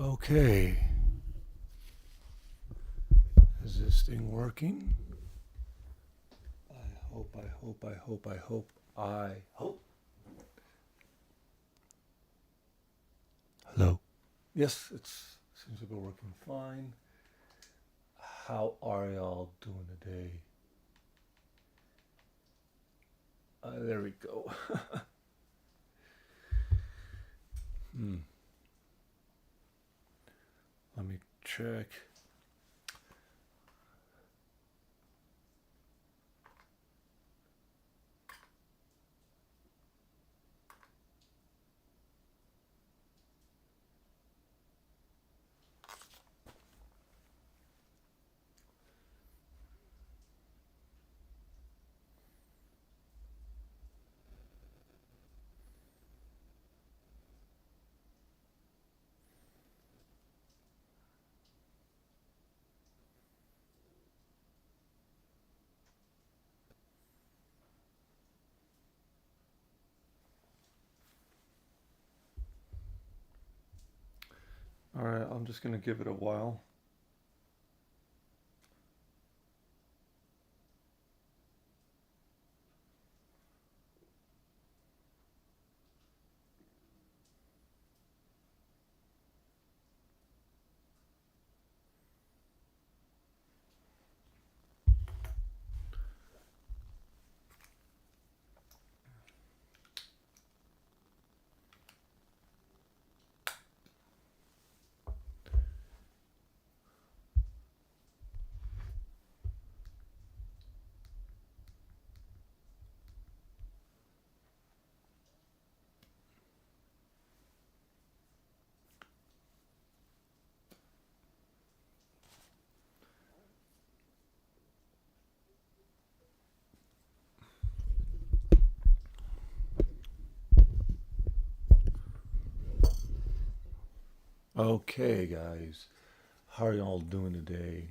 Okay. Is this thing working? I hope. Hello? Yes, it seems to be working fine. How are y'all doing today? There we go. hmm. Let me check. All right, I'm just going to give it a while. Okay, guys. How are y'all doing today?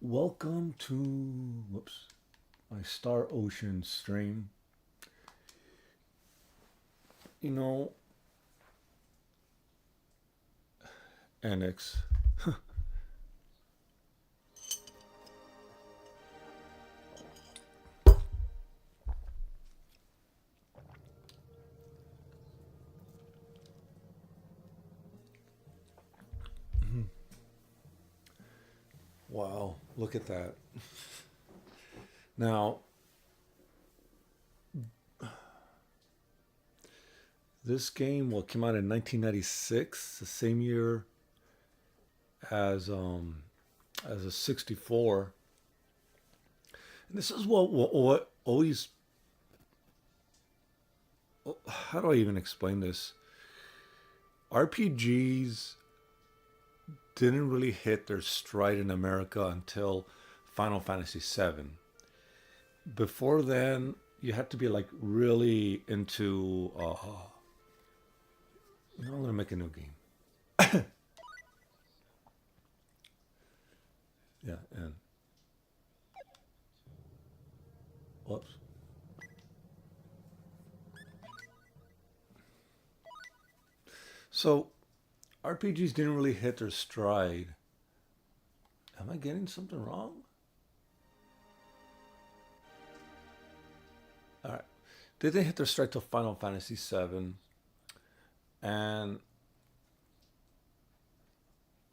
Welcome to my Star Ocean stream. You know, Annex. Wow, look at that. Now, this game came out in 1996, the same year as a 64. And this is what always, how do I even explain this? RPGs didn't really hit their stride in America until Final Fantasy VII. Before then, you had to be like really into. I'm gonna make a new game. Yeah, and whoops. So RPGs didn't really hit their stride. Am I getting something wrong? All right. They didn't hit their stride till Final Fantasy VII. And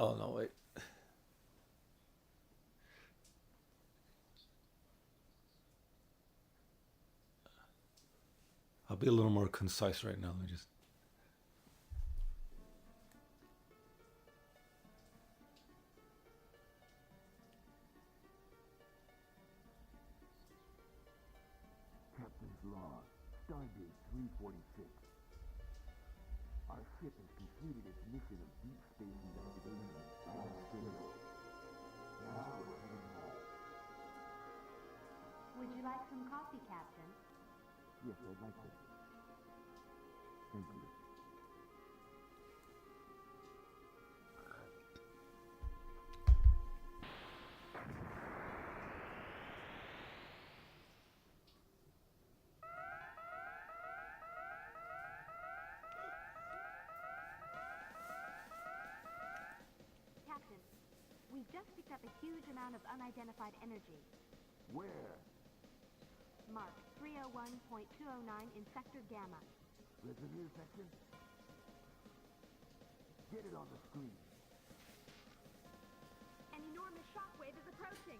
oh no, wait. I'll be a little more concise right now. Let me just. Captain's log, Stardate 346. Our ship has completed its mission of deep space investigation and escape. Now we're heading home. Would you like some coffee, Captain? Yes, I'd like that. Thank you. We've just picked up a huge amount of unidentified energy. Where? Mark 301.209 in Sector Gamma. Reservoir section? Get it on the screen. An enormous shockwave is approaching.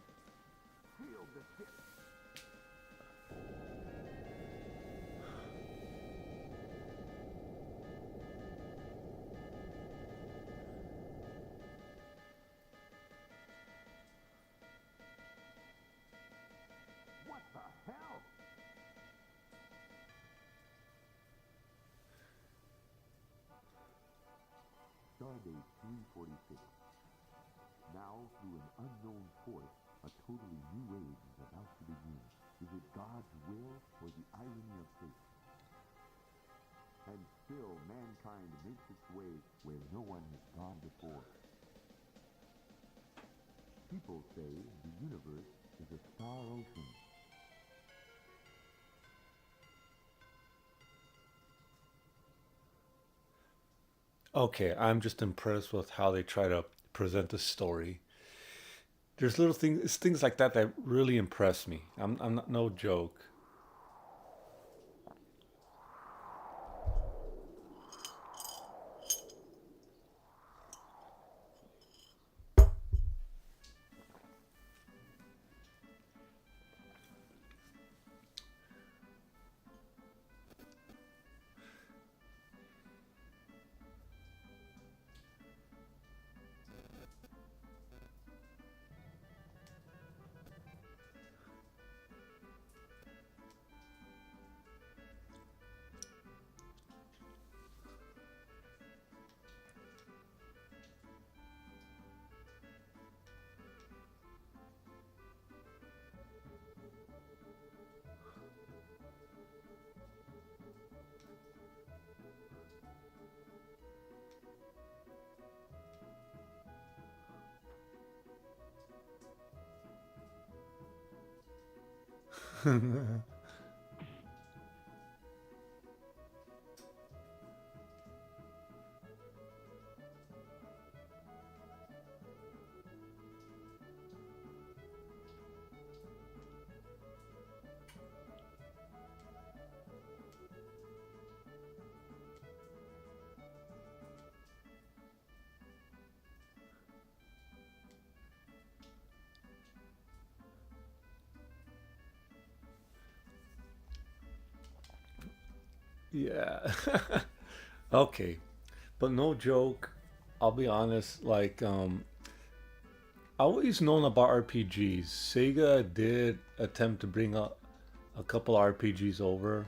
Shield the ship. What the hell? Stardate 346. Now, through an unknown force, a totally new age is about to begin. Is it God's will or the irony of fate? And still, mankind makes its way where no one has gone before. People say the universe is a star ocean. Okay, I'm just impressed with how they try to present the story. There's little things like that that really impress me. I'm not no joke. Yeah. Okay. But no joke, I'll be honest, like I always known about RPGs. Sega did attempt to bring up a couple RPGs over.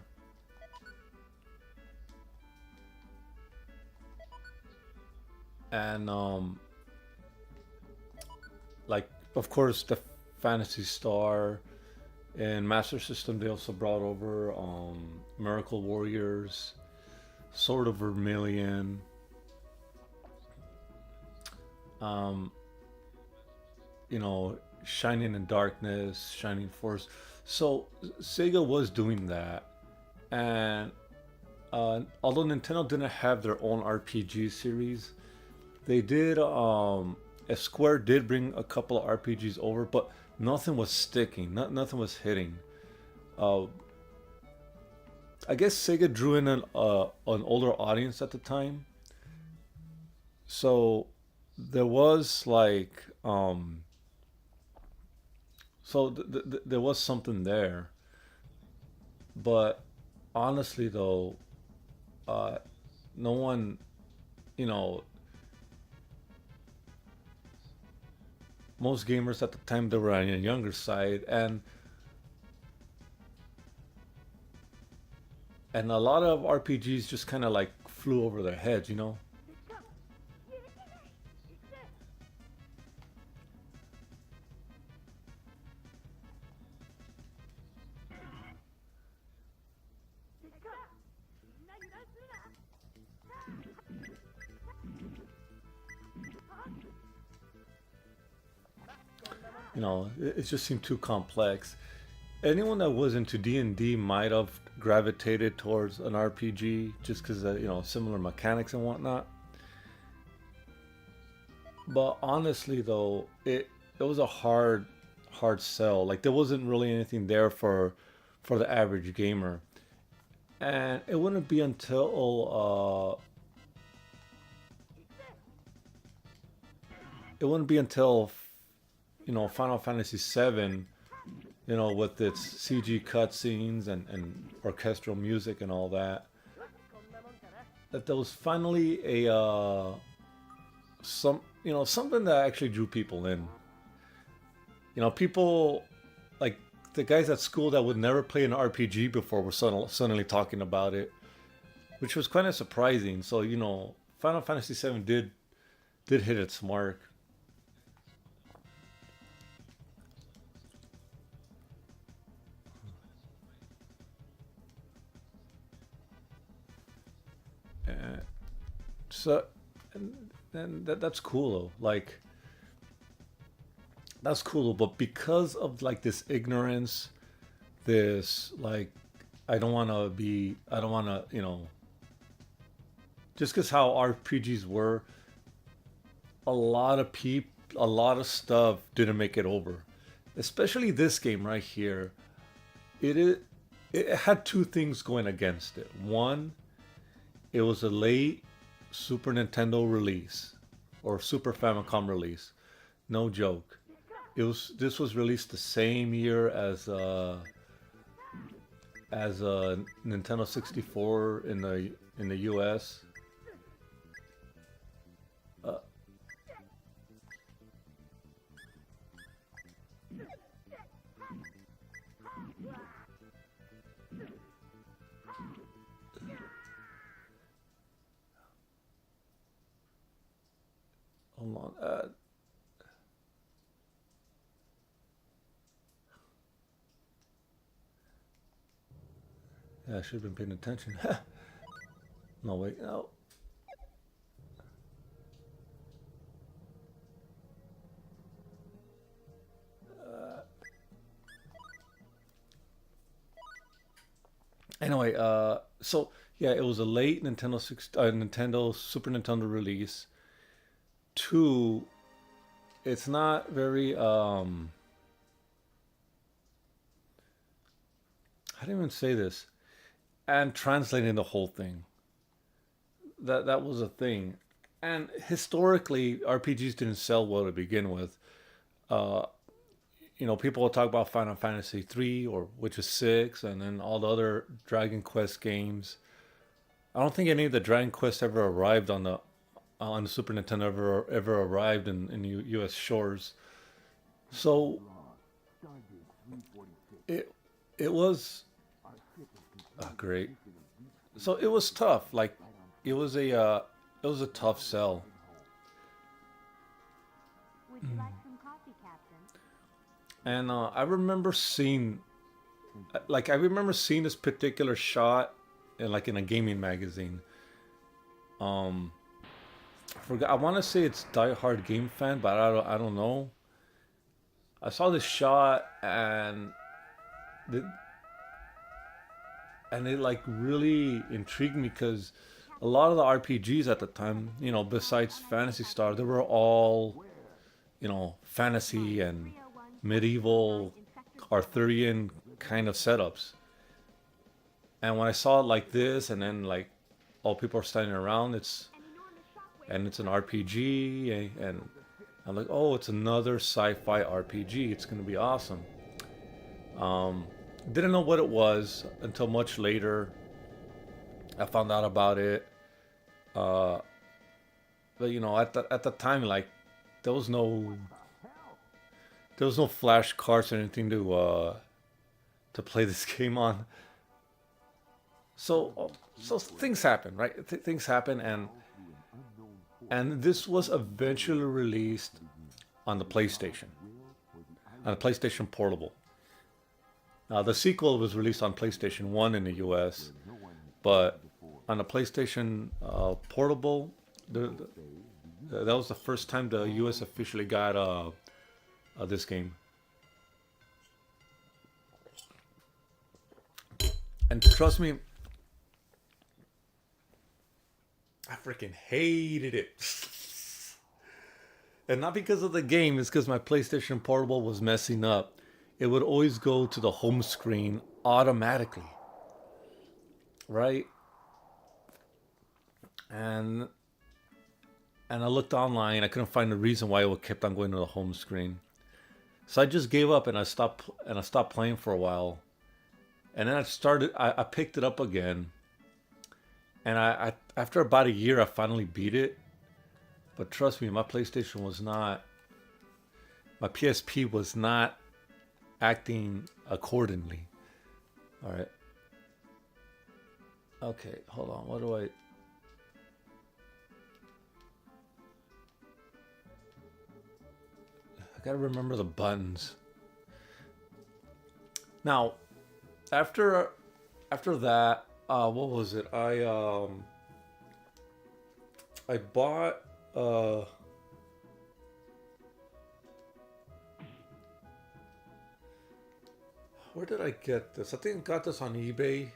And like of course the Fantasy Star and Master System they also brought over Miracle Warriors, Sword of Vermilion, um, you know, Shining in Darkness, Shining Force. So Sega was doing that, and although Nintendo didn't have their own RPG series, they did. Square did bring a couple of RPGs over, but nothing was sticking. Nothing was hitting. Uh, I guess Sega drew in an older audience at the time, so there was like there was something there. But honestly, though, uh, no one, you know, most gamers at the time they were on the younger side, and a lot of RPGs just kind of like flew over their heads, you know. You know, it just seemed too complex. Anyone that was into D&D might have gravitated towards an RPG just because you know, similar mechanics and whatnot. But honestly, though, it was a hard sell. Like there wasn't really anything there for the average gamer, and it wouldn't be until Final Fantasy VII, with its CG cutscenes and orchestral music and all that, that there was finally a something that actually drew people in. People like the guys at school that would never play an RPG before were suddenly talking about it, which was kind of surprising. So Final Fantasy VII did hit its mark. Uh, so, and that's cool though. Like that's cool, but because of like this ignorance, this like I don't want to, just because how RPGs were, a lot of stuff didn't make it over. Especially this game right here. It is, it had two things going against it. One, it was a late Super Nintendo release or Super Famicom release. No joke. This was released the same year as Nintendo 64 in the US. Uh, Hold on. Yeah, I should have been paying attention. No, wait. No. Anyway, so yeah, it was a late Nintendo Super Nintendo release. Two, it's not very how do you even say this? And translating the whole thing. That was a thing. And historically, RPGs didn't sell well to begin with. Uh, People will talk about Final Fantasy 3 or which is 6 and then all the other Dragon Quest games. I don't think any of the Dragon Quest ever arrived on the Super Nintendo ever arrived in US shores. So it it was great. So it was tough. Like it was a tough sell. Would you like some coffee, Captain? And I remember seeing this particular shot in a gaming magazine. Um, I want to say it's Die Hard Game Fan, but I don't know. I saw this shot the, and it like really intrigued me because a lot of the RPGs at the time, besides Fantasy Star, they were all, fantasy and medieval Arthurian kind of setups. And when I saw it like this, and then like all people are standing around, it's an RPG, and I'm like, oh, it's another sci-fi RPG. It's gonna be awesome. Um, didn't know what it was until much later. I found out about it. Uh, but at the time, like there was no flash cards or anything to play this game on. So things happen, right? Things happen, and this was eventually released on the on the PlayStation Portable. Now the sequel was released on PlayStation One in the U.S., but on the PlayStation Portable, that was the first time the U.S. officially got this game. And trust me, I freaking hated it. And not because of the game, it's because my PlayStation Portable was messing up. It would always go to the home screen automatically, right? And and I looked online. I couldn't find a reason why it kept on going to the home screen. So I just gave up and I stopped playing for a while. And then I picked it up again. And I after about a year I finally beat it. But trust me, my PlayStation was not my PSP was not acting accordingly. All right. Okay, hold on. What do I gotta remember the buttons. Now, after that, what was it? I bought where did I get this? I think I got this on eBay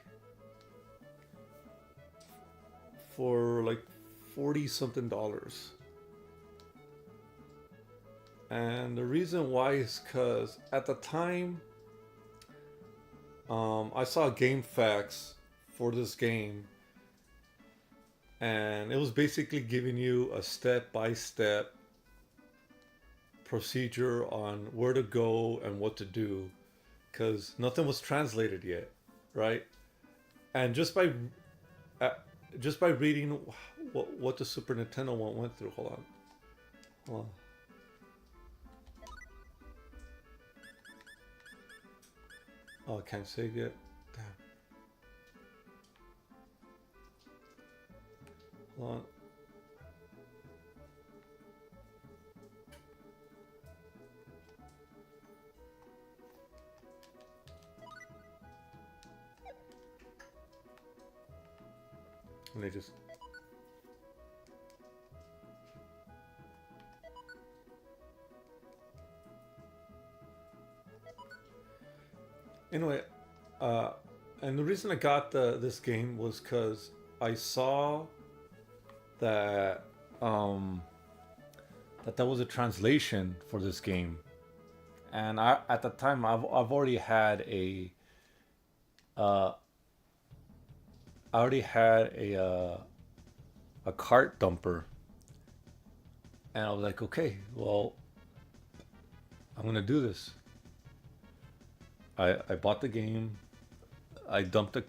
for like 40 something dollars. And the reason why is because at the time, I saw game facts for this game, and it was basically giving you a step-by-step procedure on where to go and what to do, because nothing was translated yet, right? And uh, just by reading what the Super Nintendo one went through. Hold on. Oh, I can't save yet. Damn. Hold on. And they just. Anyway, and the reason I got this game was because I saw that that was a translation for this game, and at the time I've already had a cart dumper, and I was like, okay, well, I'm gonna do this. I bought the game. I dumped the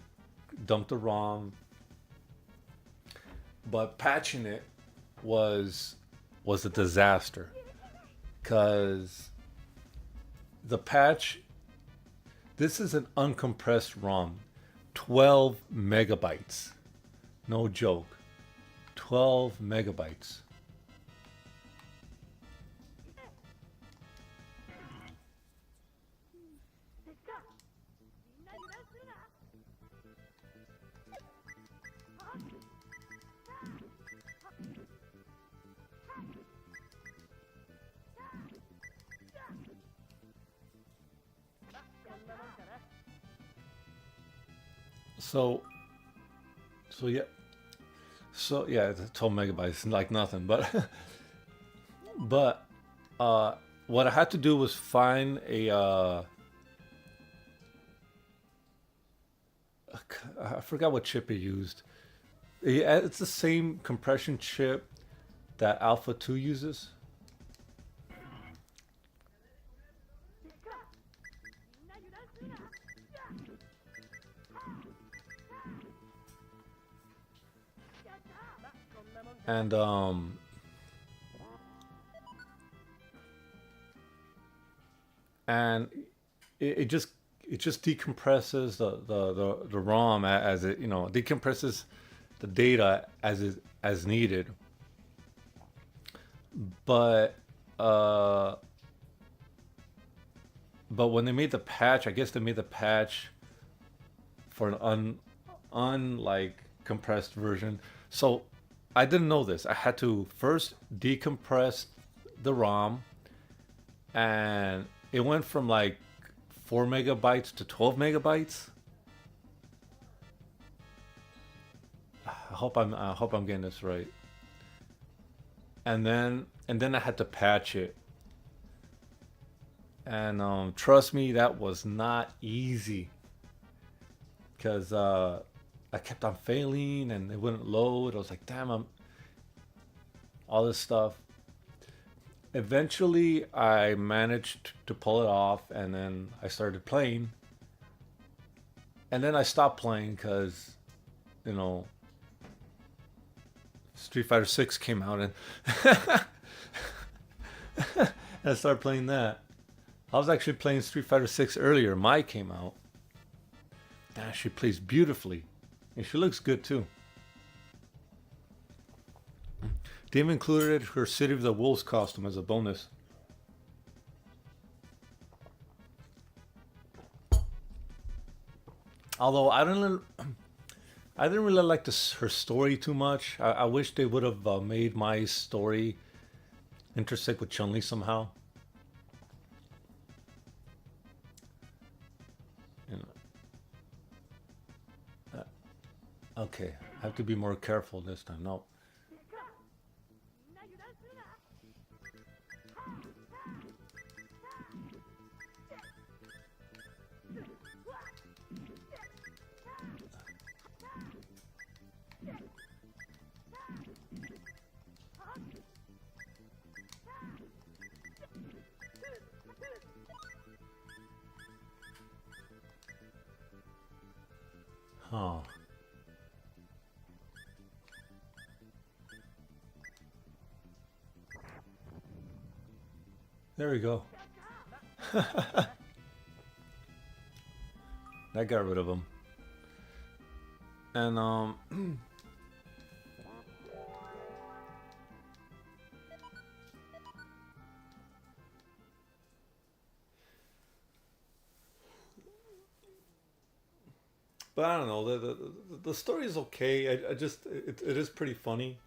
ROM, but patching it was a disaster, because the patch. This is an uncompressed ROM, 12 megabytes, no joke, 12 megabytes. So, so yeah, it's 12 megabytes, like nothing. But, but, what I had to do was find I forgot what chip it used. Yeah, it's the same compression chip that Alpha 2 uses. And and it just decompresses the ROM as it, decompresses the data as needed. But but when they made the patch, I guess they made the patch for an unlike compressed version. So I didn't know this. I had to first decompress the ROM, and it went from like 4 megabytes to 12 megabytes. I hope I'm getting this right. and then I had to patch it. And trust me, that was not easy because I kept on failing and it wouldn't load. I was like, damn, I'm all this stuff. Eventually, I managed to pull it off, and then I started playing. And then I stopped playing because, you know, Street Fighter 6 came out, and I started playing that. I was actually playing Street Fighter 6 earlier. Mai came out. Yeah, she plays beautifully, and she looks good too. They even included her City of the Wolves costume as a bonus. Although I didn't really like her story too much. I wish they would have made my story intersect with Chun Li somehow. You know, okay, I have to be more careful this time. No. Oh. There we go. That got rid of him. And but I don't know. The story is okay. I just it is pretty funny,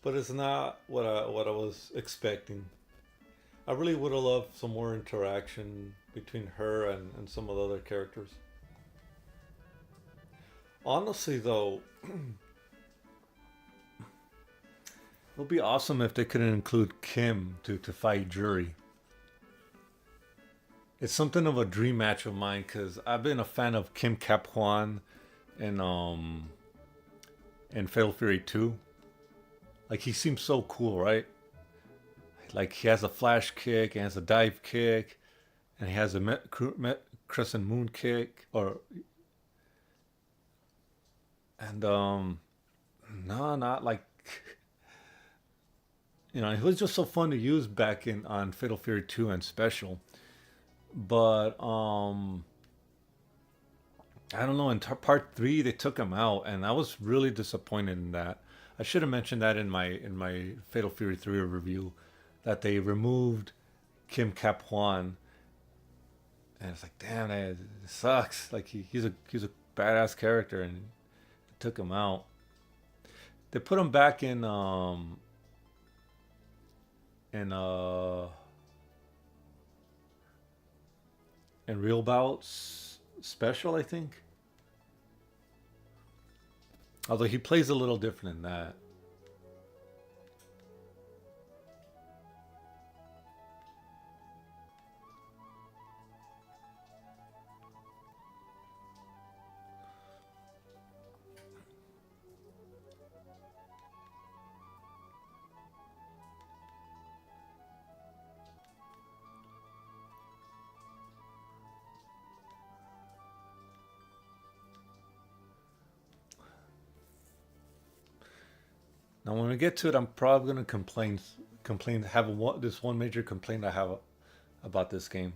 but it's not what I was expecting. I really would have loved some more interaction between her and some of the other characters. Honestly, though, it would be awesome if they could include Kim to fight Jury. It's something of a dream match of mine because I've been a fan of Kim Kap-Hwan in Fatal Fury 2. Like, he seems so cool, right? Like, he has a flash kick, he has a dive kick, and he has a crescent moon kick, no, not like, it was just so fun to use back in on Fatal Fury 2 and Special. But I don't know. In part 3, they took him out, and I was really disappointed in that. I should have mentioned that in my Fatal Fury 3 review, that they removed Kim Kap-Hwan, and it's like, damn, it sucks. Like he's a badass character, and they took him out. They put him back in Real Bouts Special, I think. Although he plays a little different in that. Now, when we get to it, I'm probably gonna complain. This one major complaint I have about this game.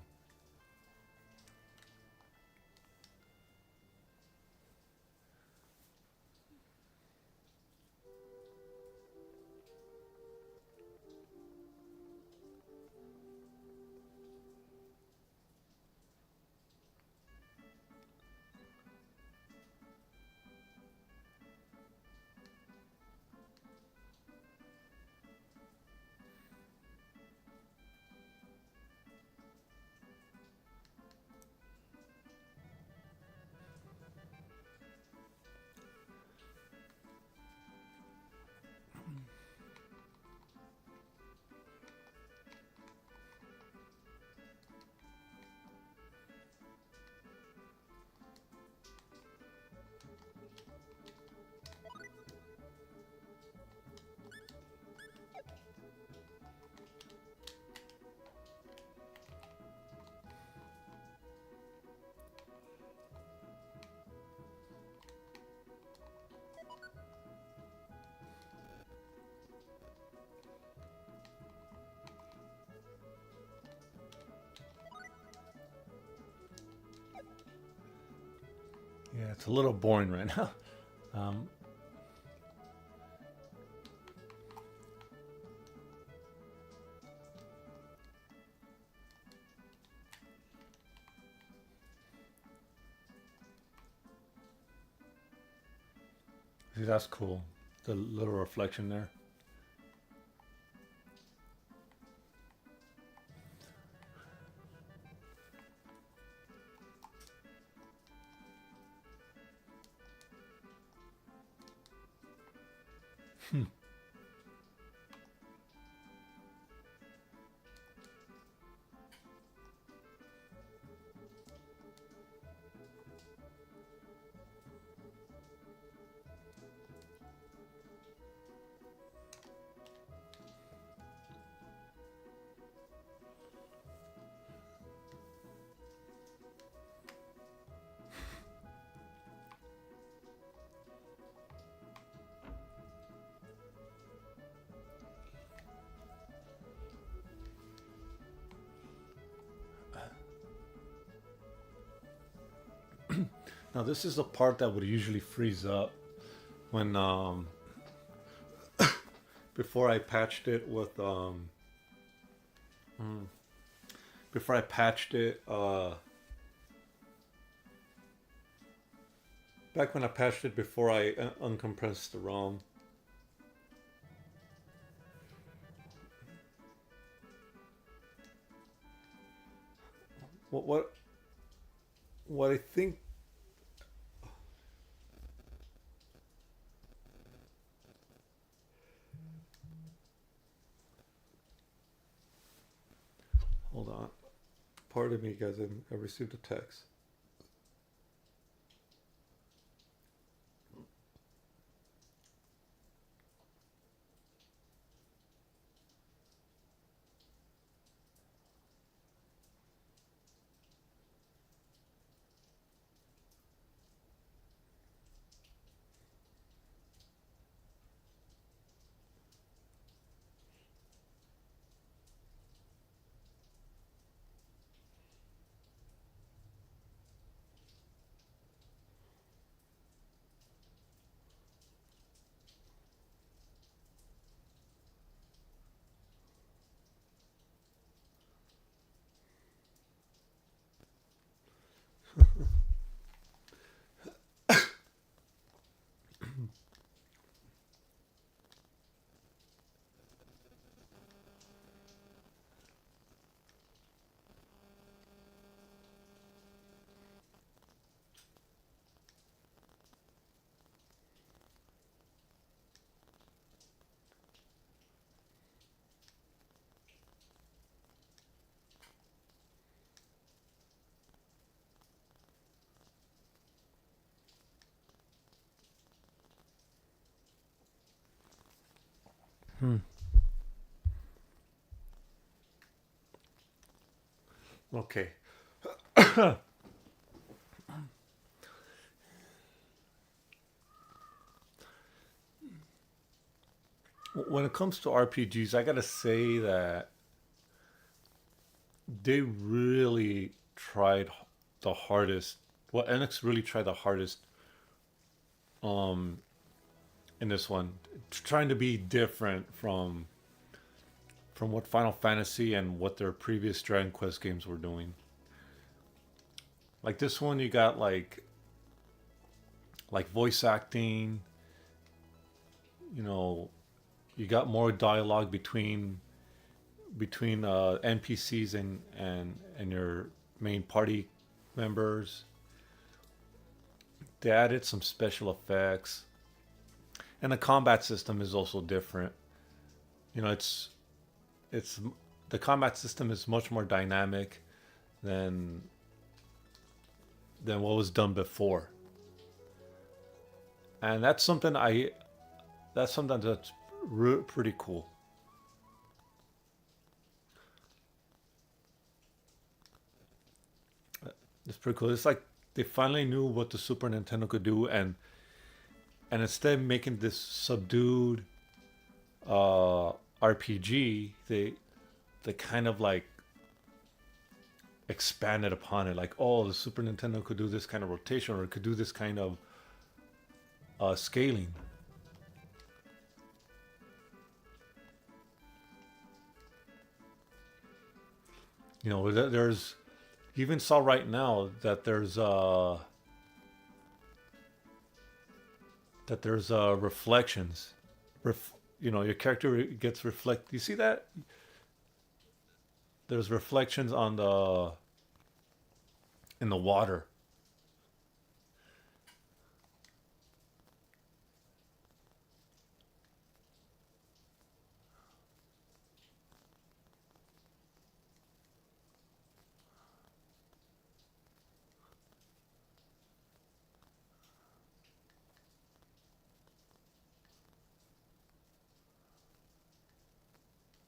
Yeah, it's a little boring right now. Um, See, that's cool. The little reflection there. Now this is the part that would usually freeze up when before I patched it with before I patched it back when I patched it before I uncompressed the ROM. What what I think. Hold on. Pardon me, guys. I received a text. Okay. When it comes to RPGs, I gotta say that they really tried the hardest. Well, NX really tried the hardest um, in this one, trying to be different from what Final Fantasy and what their previous Dragon Quest games were doing. Like this one, you got like voice acting. You know, you got more dialogue between NPCs and your main party members. They added some special effects, and the combat system is also different. You know, it's the combat system is much more dynamic than what was done before, and that's something that's pretty cool. It's pretty cool. It's like they finally knew what the Super Nintendo could do, and instead of making this subdued RPG, they kind of like expanded upon it. Like, oh, the Super Nintendo could do this kind of rotation, or it could do this kind of scaling. You know, there's, you even saw right now that there's reflections. You know, your character gets reflect. You see that? There's reflections on the in the water.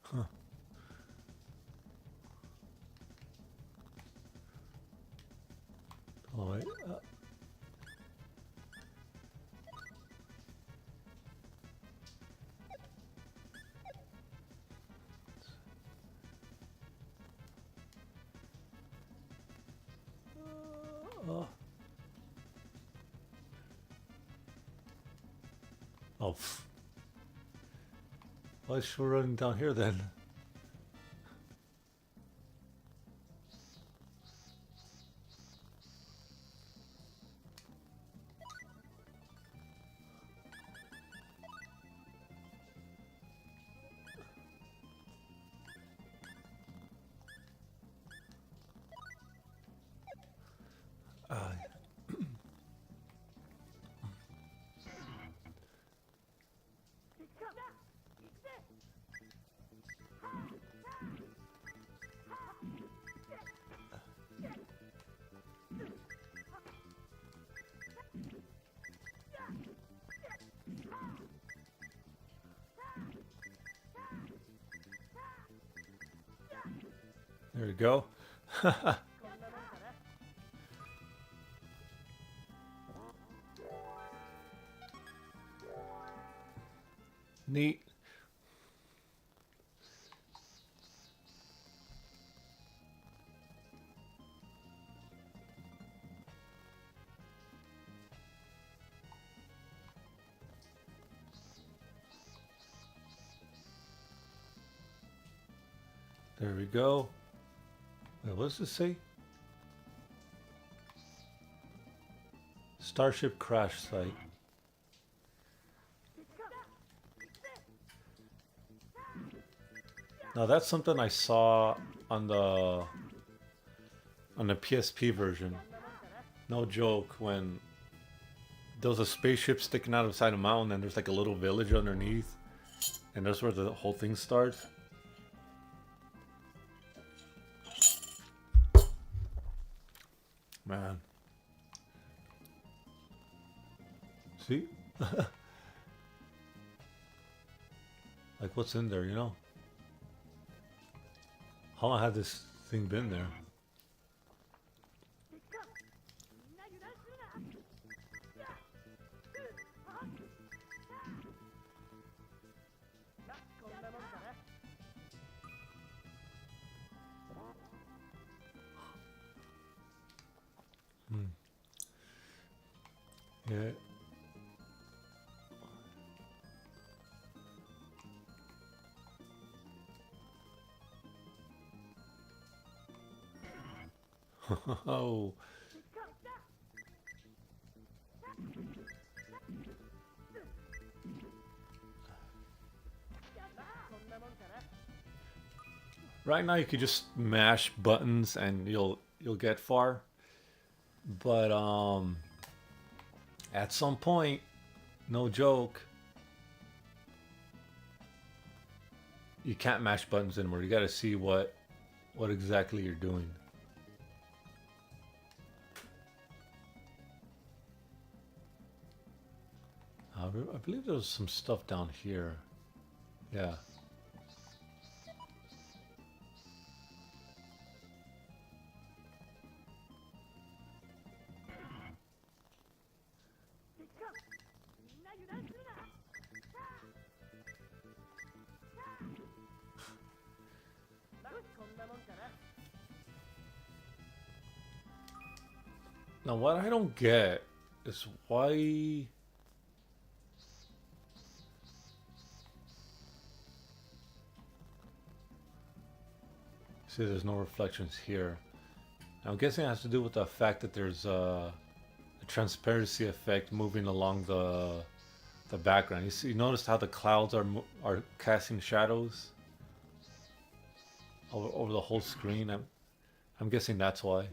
Huh. All right. Uh, oh. Why is she running down here then? Uh, there we go. Neat. There we go. Wait, what does this say? Starship crash site. Now that's something I saw on the PSP version. No joke, when there was a spaceship sticking out of the side of a mountain and there's like a little village underneath, and that's where the whole thing starts. Man. See? Like, what's in there, you know? How long had this thing been there? Yeah. Oh. Right now you could just mash buttons and you'll get far. But at some point, no joke, you can't mash buttons anymore. You got to see what exactly you're doing. I believe there was some stuff down here. Yeah. Now, what I don't get is why. See, there's no reflections here. I'm guessing it has to do with the fact that there's a transparency effect moving along the background. You see, you notice how the clouds are casting shadows over the whole screen. I'm guessing that's why.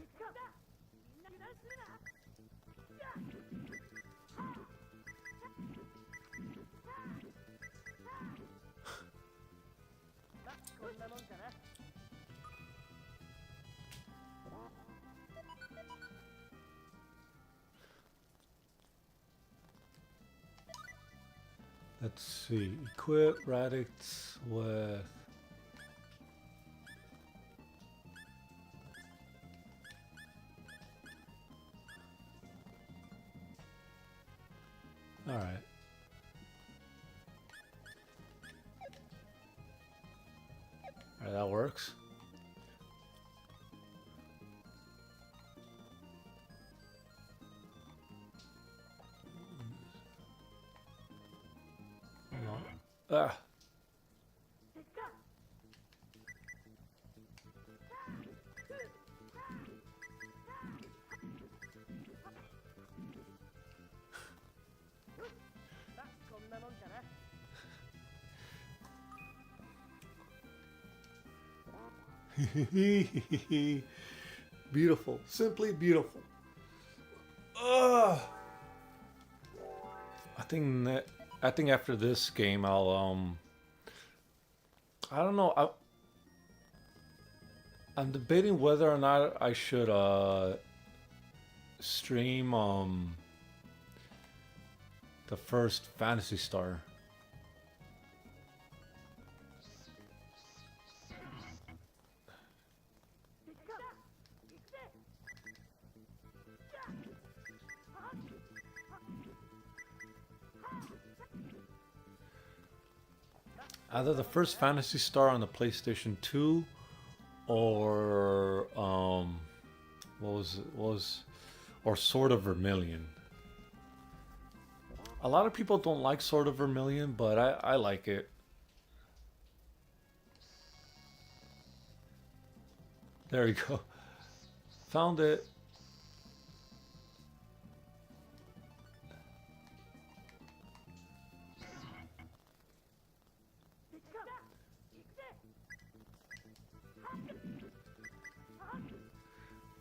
Let's see. Equip radix with. All right. All right, that works. Hold on. Ah. Beautiful, simply beautiful. Ugh. I think after this game I don't know. I'm debating whether or not I should stream the first Fantasy Star. Either the first Fantasy Star on the PlayStation 2 or what was or Sword of Vermilion. A lot of people don't like Sword of Vermilion, but I like it. There you go. Found it.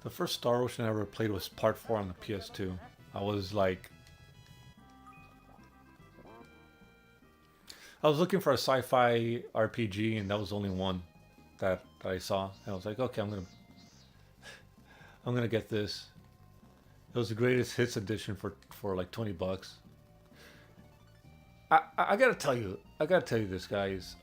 The first Star Ocean I ever played was Part 4 on the PS2. I was looking for a sci-fi RPG, and that was the only one that I saw. And I was like, okay, I'm gonna get this. It was the greatest hits edition for like $20. I gotta tell you this, guys.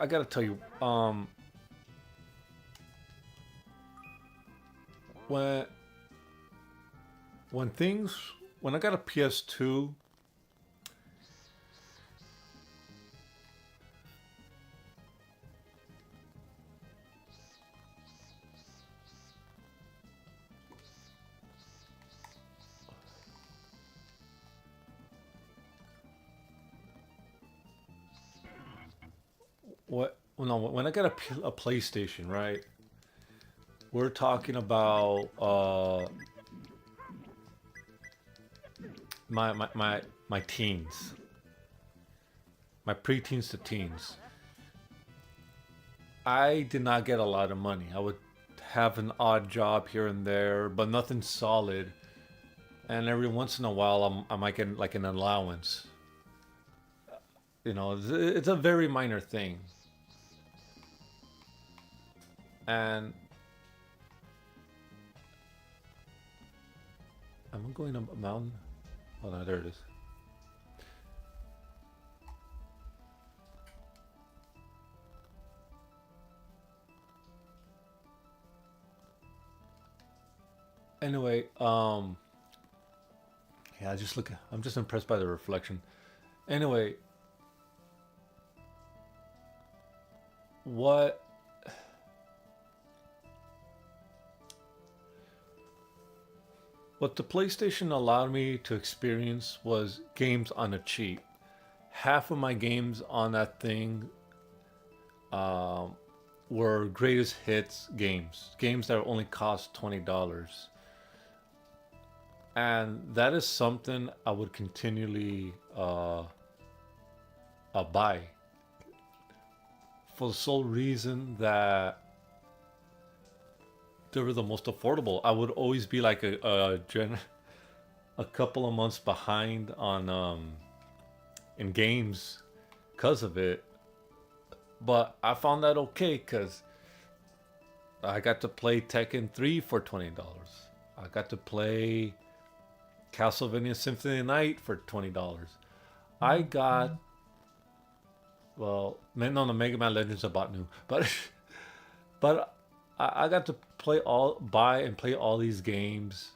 I gotta tell you, when when I got a PS2, when I got a PlayStation, right? We're talking about my teens, my preteens to teens. I did not get a lot of money. I would have an odd job here and there, but nothing solid. And every once in a while, I might get like an allowance. You know, it's a very minor thing. And I'm going up a mountain. Oh no, there it is. Anyway, Yeah, I'm just impressed by the reflection. Anyway, what what the PlayStation allowed me to experience was games on a cheap. Half of my games on that thing um, were greatest hits games that only cost $20, and that is something I would continually buy for the sole reason that they were the most affordable. I would always be like a couple of months behind on in games because of it, but I found that okay because I got to play Tekken 3 for $20. I got to play Castlevania Symphony of the Night for $20. I got well, no, the Mega Man Legends are bought new, but but I got to buy and play all these games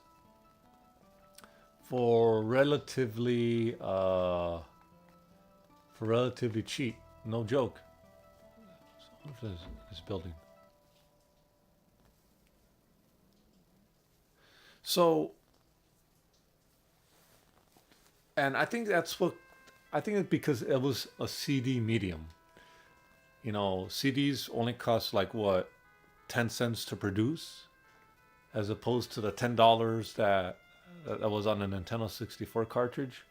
for relatively cheap. No joke. So what is this building? So, and I think it's because it was a CD medium. You know, CDs only cost like what, 10 cents to produce, as opposed to the $10 that was on a Nintendo 64 cartridge.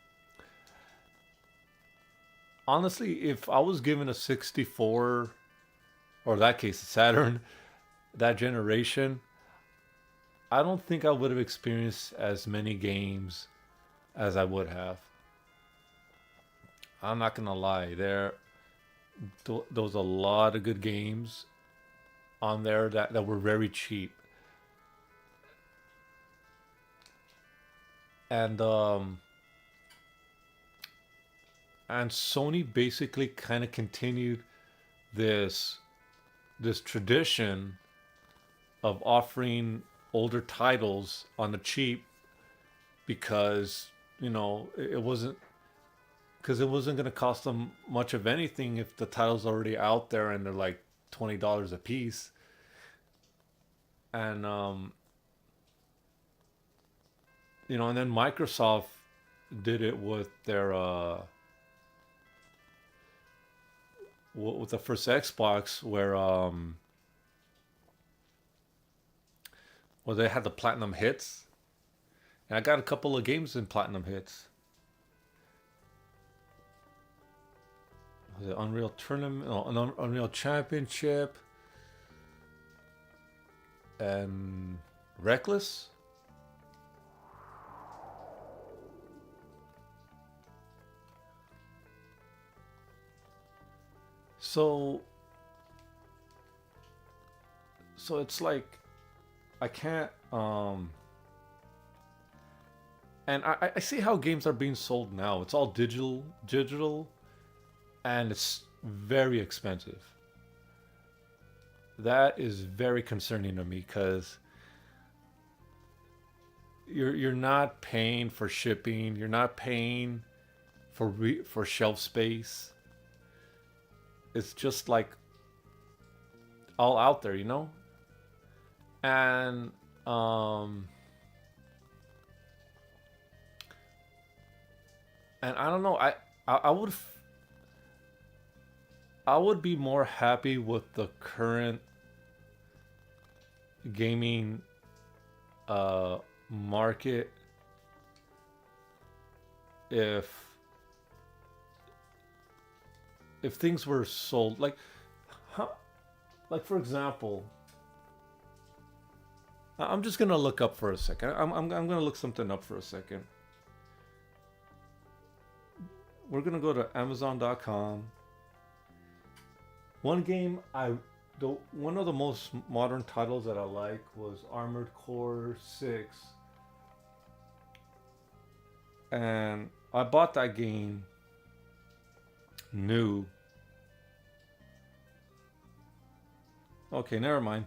Honestly, if I was given a 64, or in that case a Saturn, that generation, I don't think I would have experienced as many games as I would have. I'm not gonna lie, there was a lot of good games on there that were very cheap. And Sony basically kind of continued this tradition of offering older titles on the cheap because it wasn't going to cost them much of anything if the title's already out there and they're like $20 a piece. And and then Microsoft did it with their with the first Xbox, where they had the platinum hits, and I got a couple of games in platinum hits. Was it Unreal Tournament, Unreal Championship, and Reckless? So it's like I can't and I see how games are being sold now. It's all digital, and it's very expensive. That is very concerning to me because you're not paying for shipping, you're not paying for shelf space. It's just like all out there, and and I don't know. I would be more happy with the current gaming market if things were sold like for example, I'm just gonna look up for a second. I'm gonna look something up for a second. We're gonna go to Amazon.com. One of the most modern titles that I like was Armored Core 6, and I bought that game new. Okay, never mind.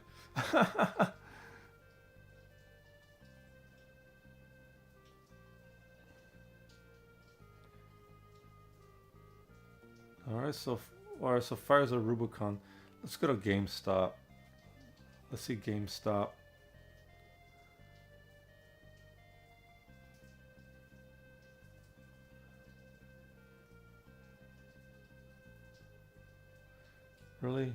All right, so Fires of Rubicon. Let's go to GameStop. Let's see GameStop. Really?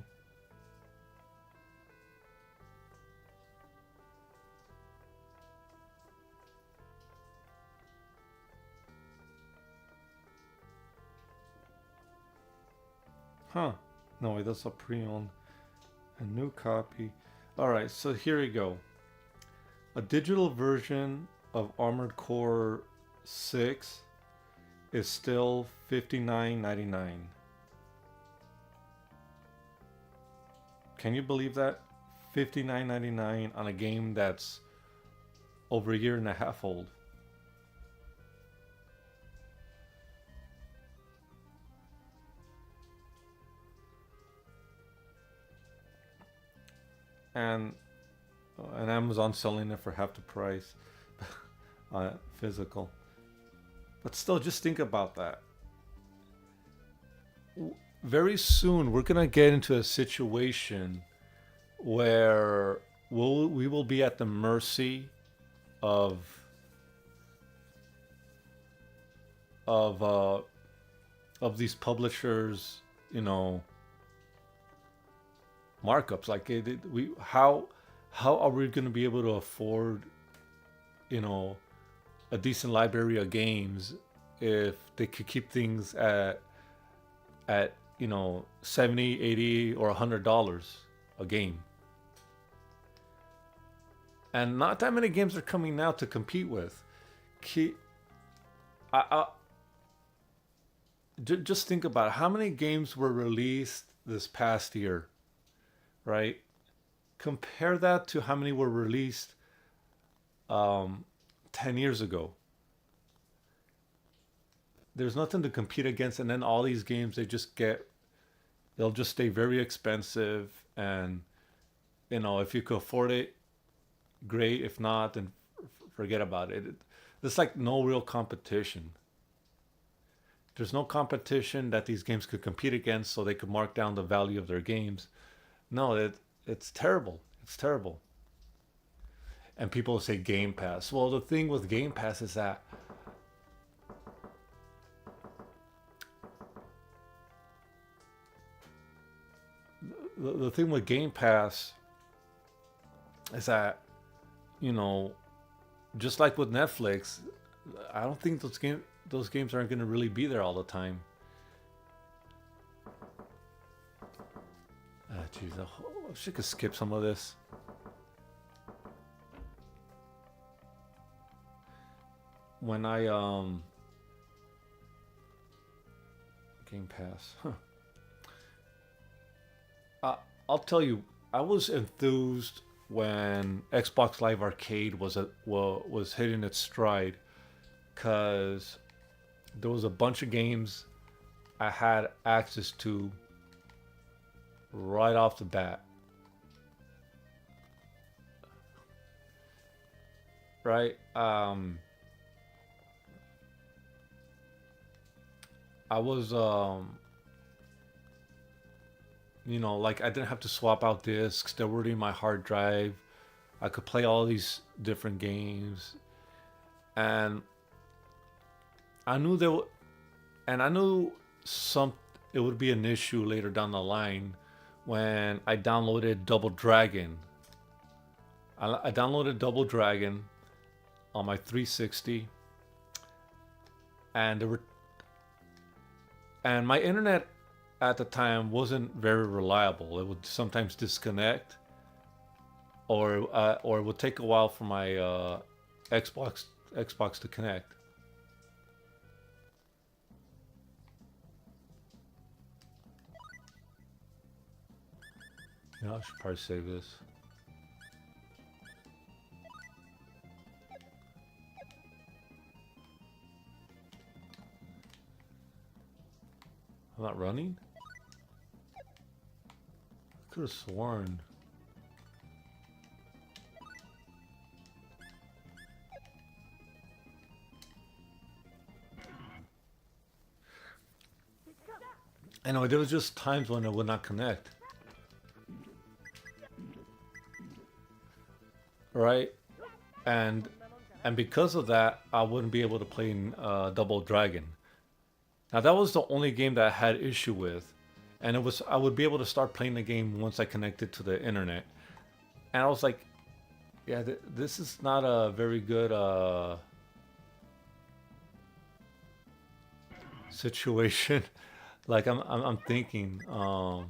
Huh. No, wait, that's a pre-owned. A new copy. Alright, so here we go. A digital version of Armored Core 6 is still $59.99. Can you believe that? $59.99 on a game that's over a year and a half old. And Amazon selling it for half the price physical. But still, just think about that. Very soon, we're gonna get into a situation where we will be at the mercy of of uh, of these publishers, you know, markups. Like we how are we going to be able to afford, you know, a decent library of games if they could keep things at you know 70, 80, or $100 a game? And not that many games are coming out to compete with. Just think about it. How many games were released this past year, right? Compare that to how many were released 10 years ago. There's nothing to compete against, and then all these games, they'll just stay very expensive, and you know, if you could afford it, great. If not, then forget about it. There's like no real competition. There's no competition that these games could compete against, so they could mark down the value of their games. No, it's terrible. It's terrible. And people say Game Pass. Well, the thing with Game Pass is that the thing with Game Pass is that, you know, just like with Netflix, I don't think those games aren't going to really be there all the time. Ah, jeez, I should could skip some of this. When I Game Pass, huh? I'll tell you, I was enthused when Xbox Live Arcade was hitting its stride, cause there was a bunch of games I had access to right off the bat. Right? I was you know, like I didn't have to swap out discs. They were in my hard drive. I could play all these different games, and I knew and I knew it would be an issue later down the line when I downloaded Double Dragon. I downloaded Double Dragon on my 360, and my internet at the time wasn't very reliable. It would sometimes disconnect, or it would take a while for my Xbox to connect. Yeah, I should probably save this. I'm not running? I could have sworn. Anyway, there was just times when it would not connect, right? And because of that, I wouldn't be able to play Double Dragon. Now that was the only game that I had issue with, and it was I would be able to start playing the game once I connected to the internet, and I was like, yeah, this is not a very good situation. Like I'm thinking, I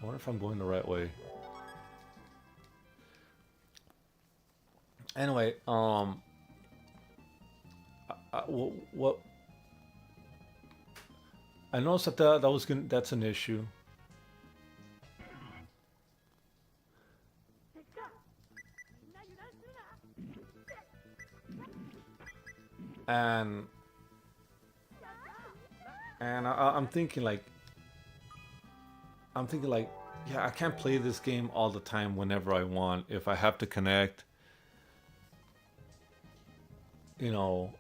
wonder if I'm going the right way. Anyway, what I noticed that was that's an issue, and I'm thinking like yeah, I can't play this game all the time whenever I want. If I have to connect, you know,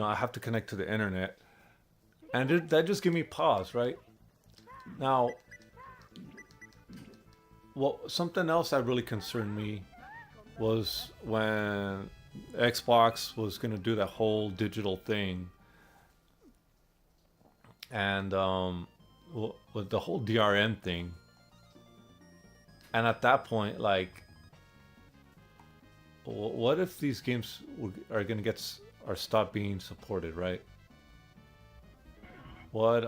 I have to connect to the internet, and that just give me pause, right? Now, something else that really concerned me was when Xbox was going to do that whole digital thing, and with the whole DRM thing. And at that point, like, what if these games are going to or stop being supported, right? What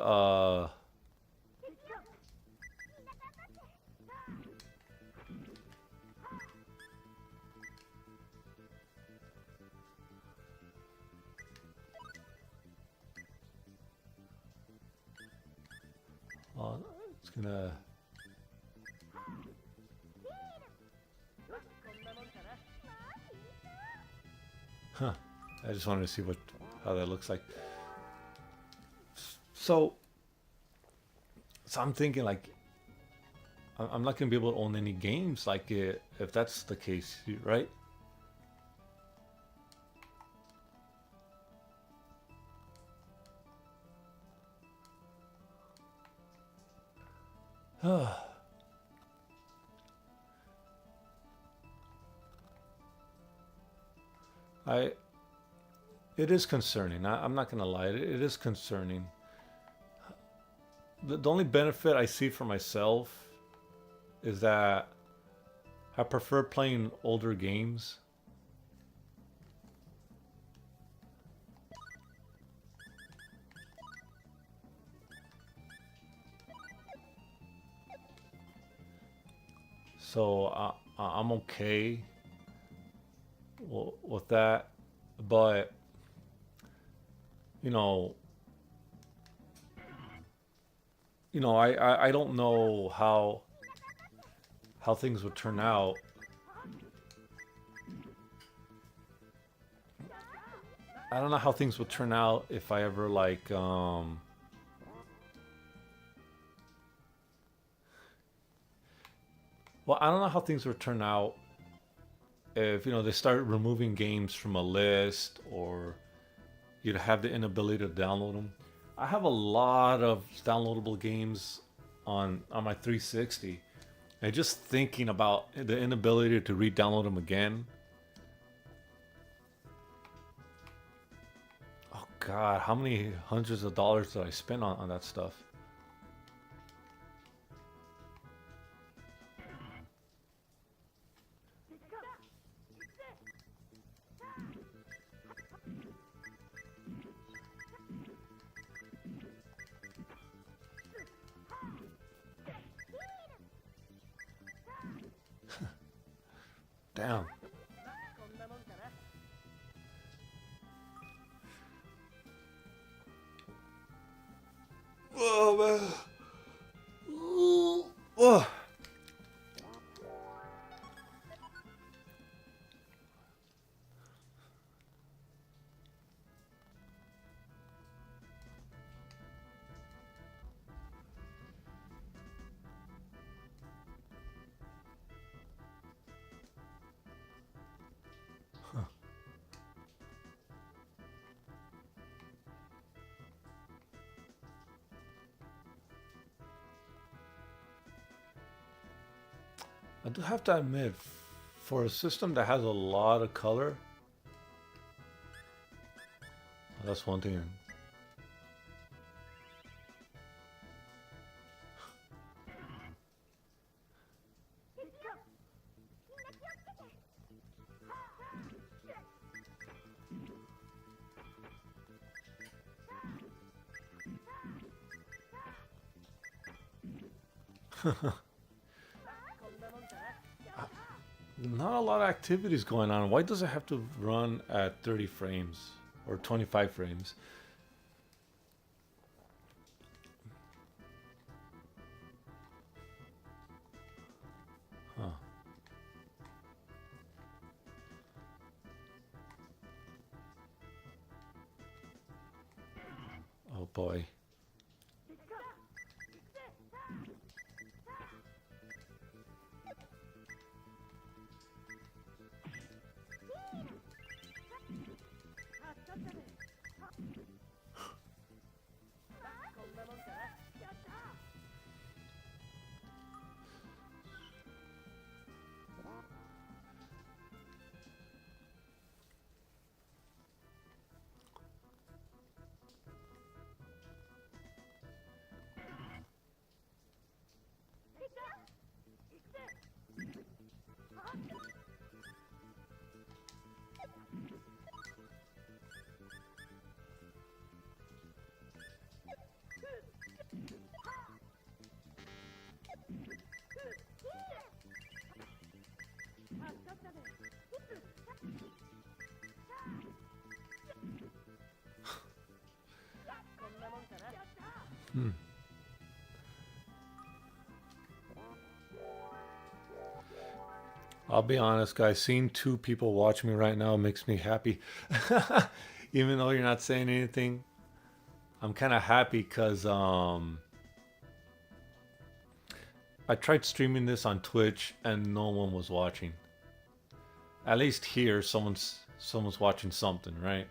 it's gonna. Huh. I just wanted to see how that looks like. So, I'm thinking like I'm not gonna be able to own any games like it if that's the case, right? I It is concerning. I'm not gonna lie. It is concerning. The only benefit I see for myself is that I prefer playing older games. So I'm okay with that. But, you know, I don't know how things would turn out. I don't know how things would turn out if I ever like well, I don't know how things would turn out if they start removing games from a list, or you'd have the inability to download them. I have a lot of downloadable games on my 360, and just thinking about the inability to re-download them again. Oh God, how many hundreds of dollars did I spend on that stuff? Damn. Oh man. Oh. I do have to admit, for a system that has a lot of color, that's one thing. Not a lot of activities going on. Why does it have to run at 30 frames or 25 frames? Huh. Oh boy. Hmm. I'll be honest, guys. Seeing two people watch me right now makes me happy. Even though you're not saying anything, I'm kind of happy because I tried streaming this on Twitch and no one was watching. At least here, someone's watching something, right?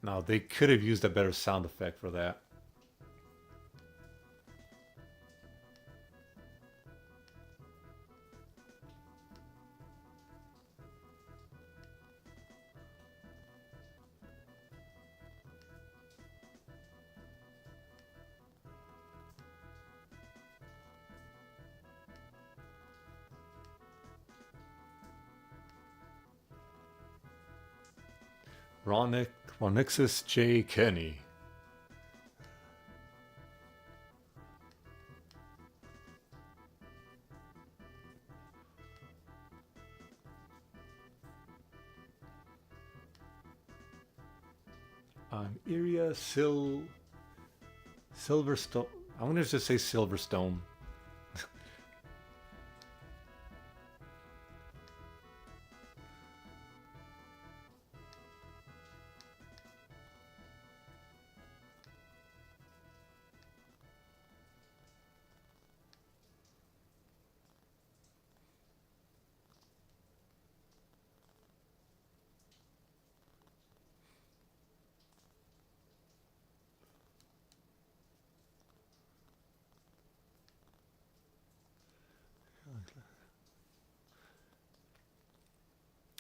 Now they could have used a better sound effect for that. Ronixus J. Kenny. Iria Silverstone. I'm gonna just say Silverstone.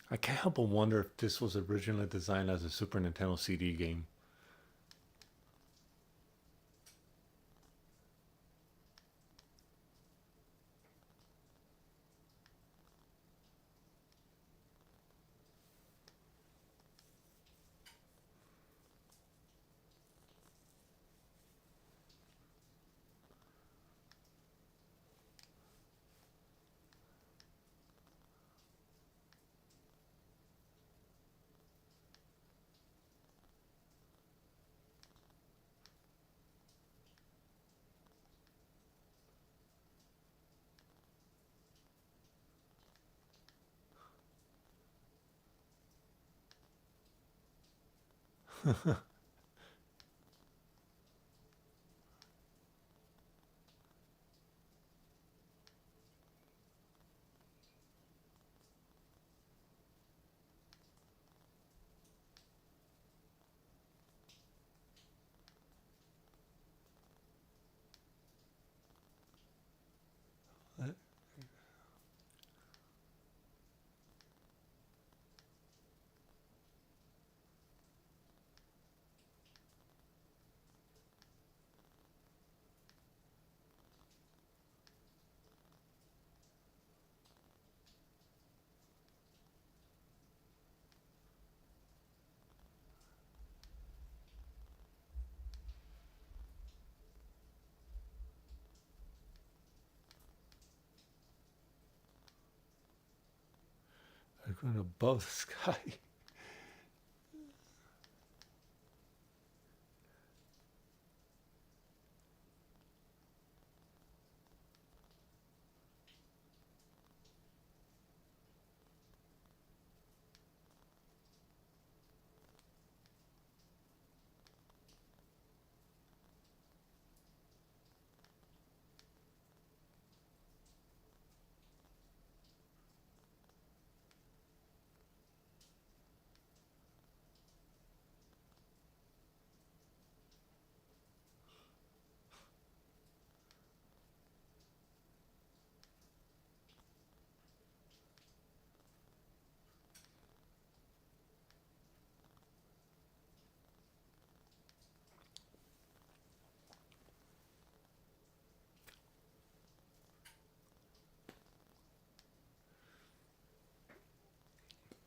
I can't help but wonder if this was originally designed as a Super Nintendo CD game. They're going above the sky.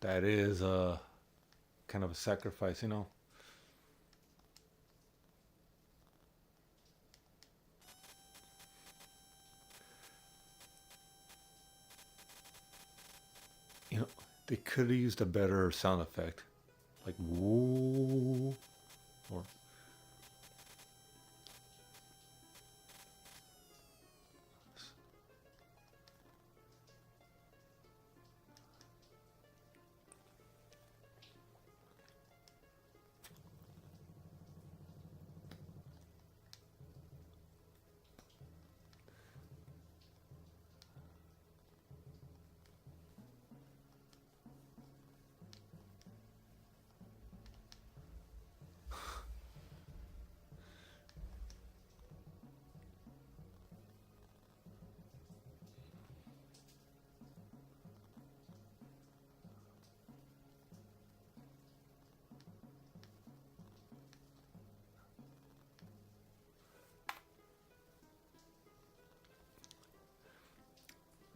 That is a kind of a sacrifice, you know. You know, they could have used a better sound effect, like woo, or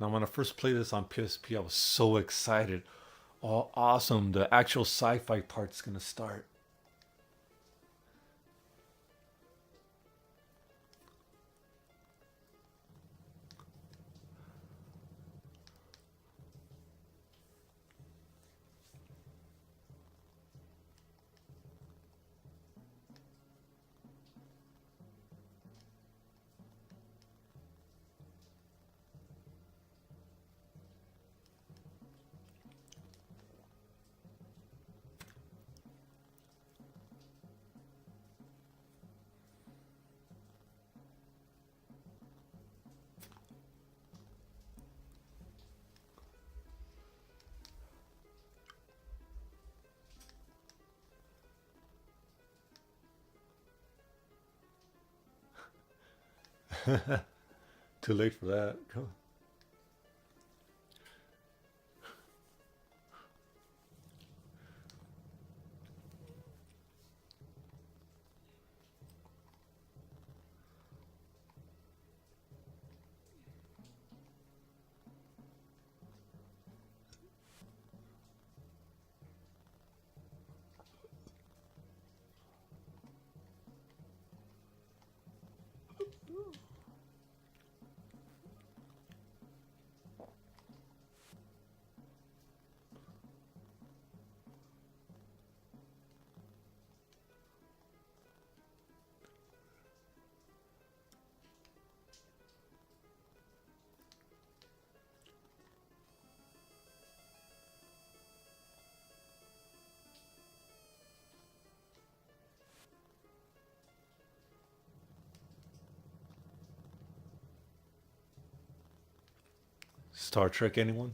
now when I first played this on PSP, I was so excited. Oh, awesome! The actual sci-fi part's gonna start. Too late for that. Star Trek, anyone?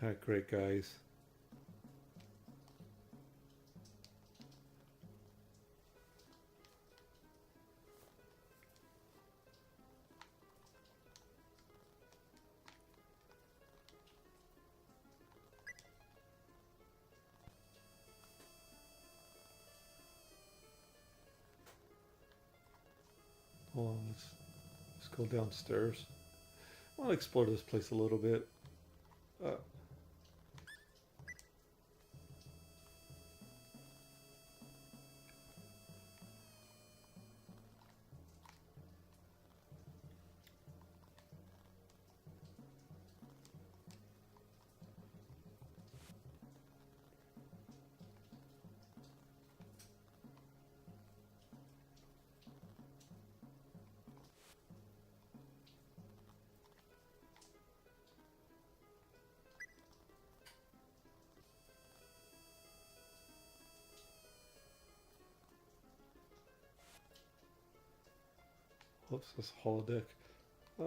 Hi, great guys. Hold on, let's go downstairs. I want to explore this place a little bit. Uh, What's this holodeck? Uh,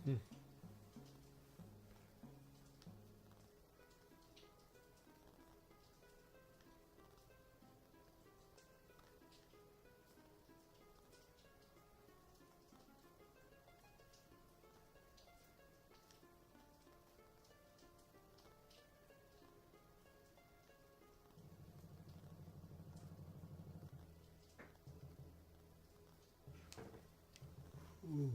hmm. Ooh.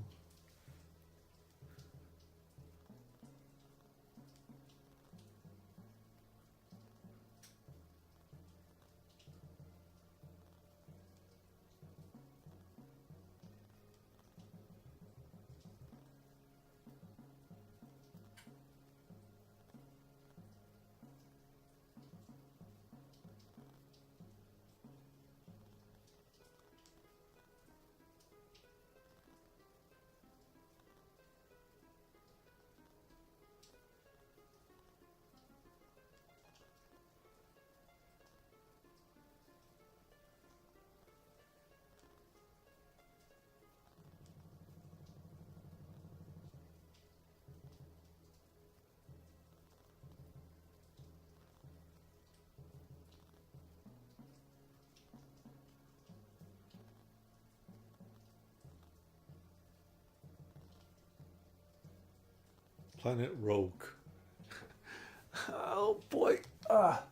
Planet Rogue. Oh boy. Ah.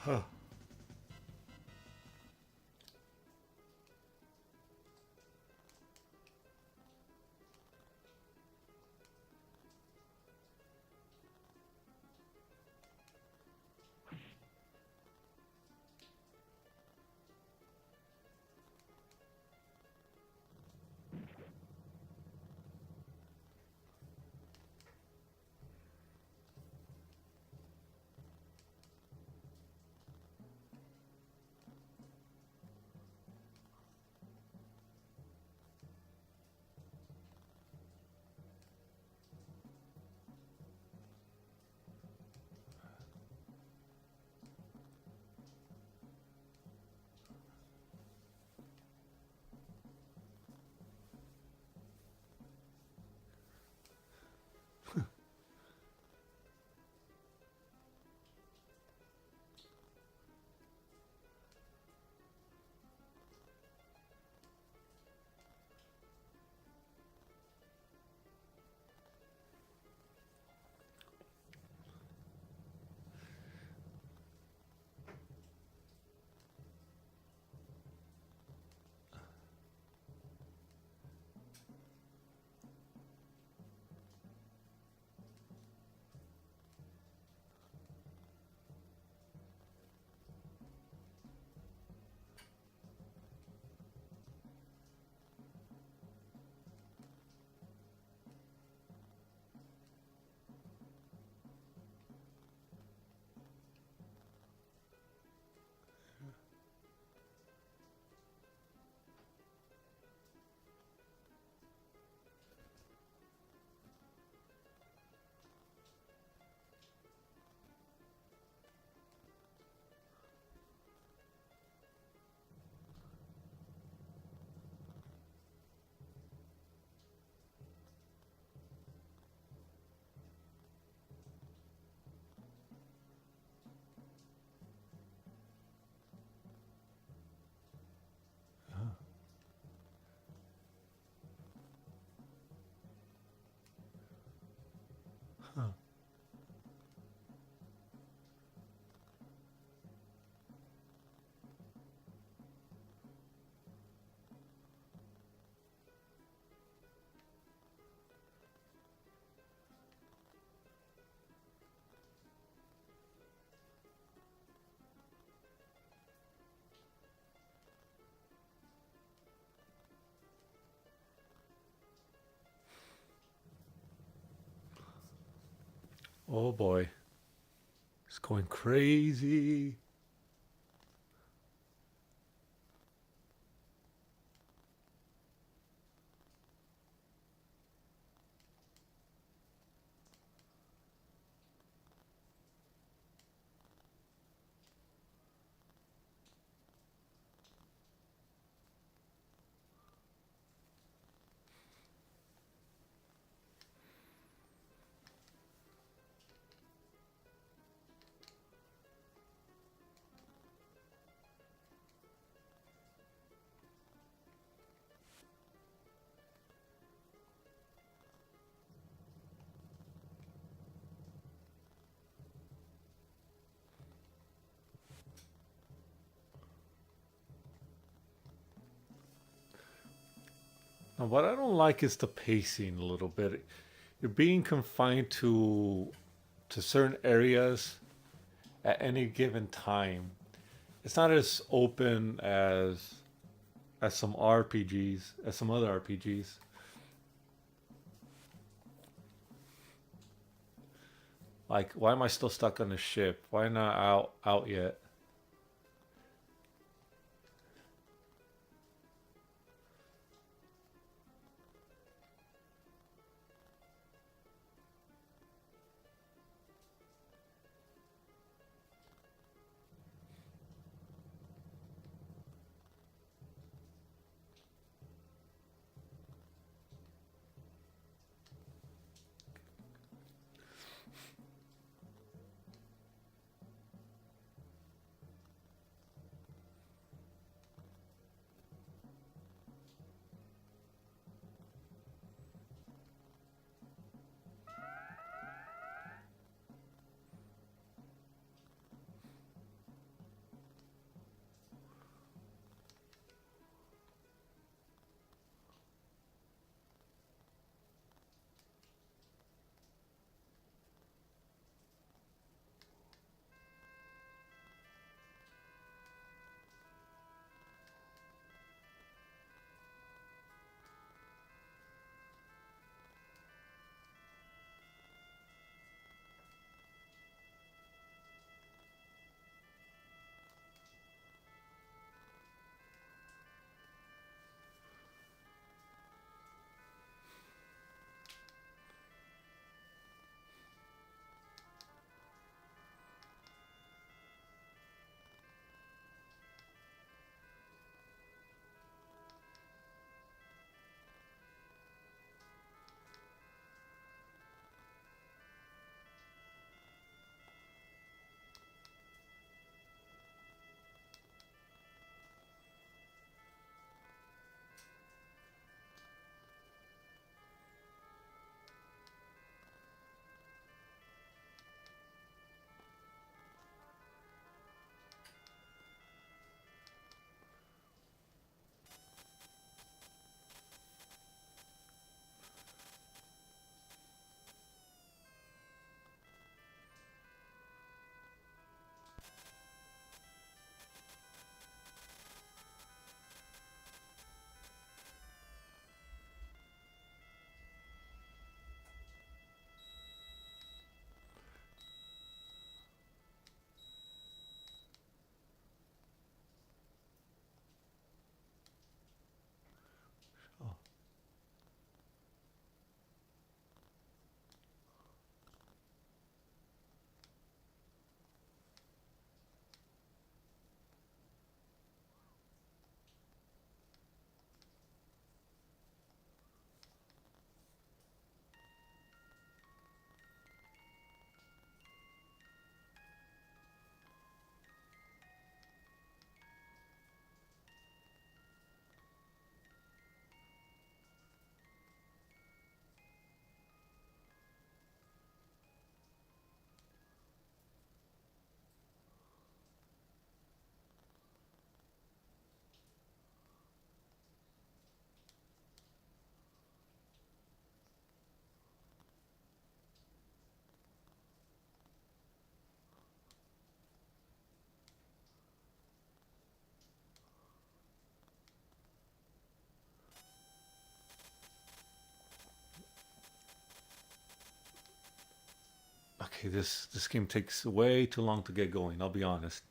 Huh. Huh. Oh boy. It's going crazy. Now, what I don't like is the pacing a little bit. You're being confined to certain areas at any given time. It's not as open as some RPGs, as some other RPGs. Like, why am I still stuck on the ship? Why not out yet? Okay, this game takes way too long to get going. I'll be honest.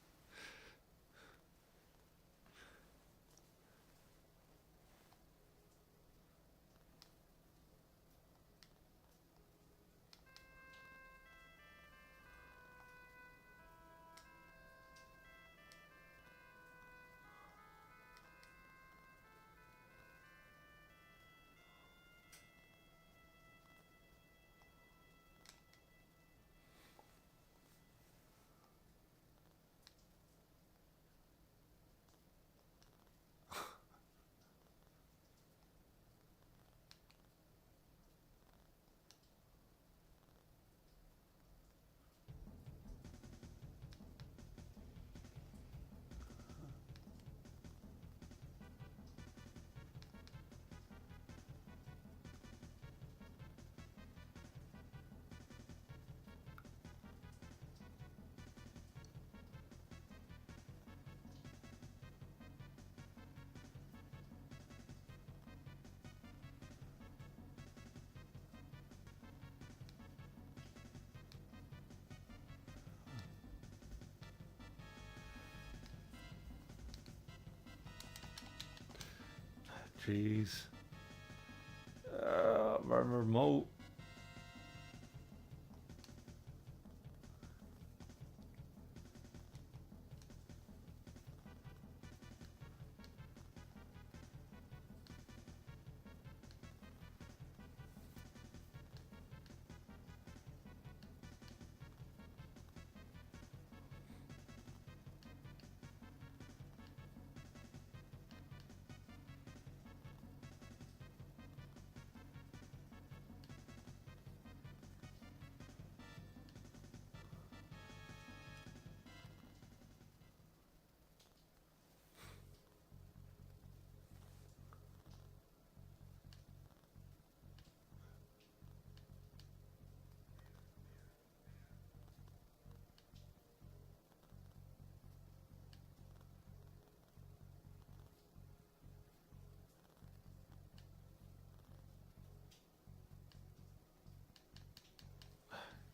Jeez. My remote.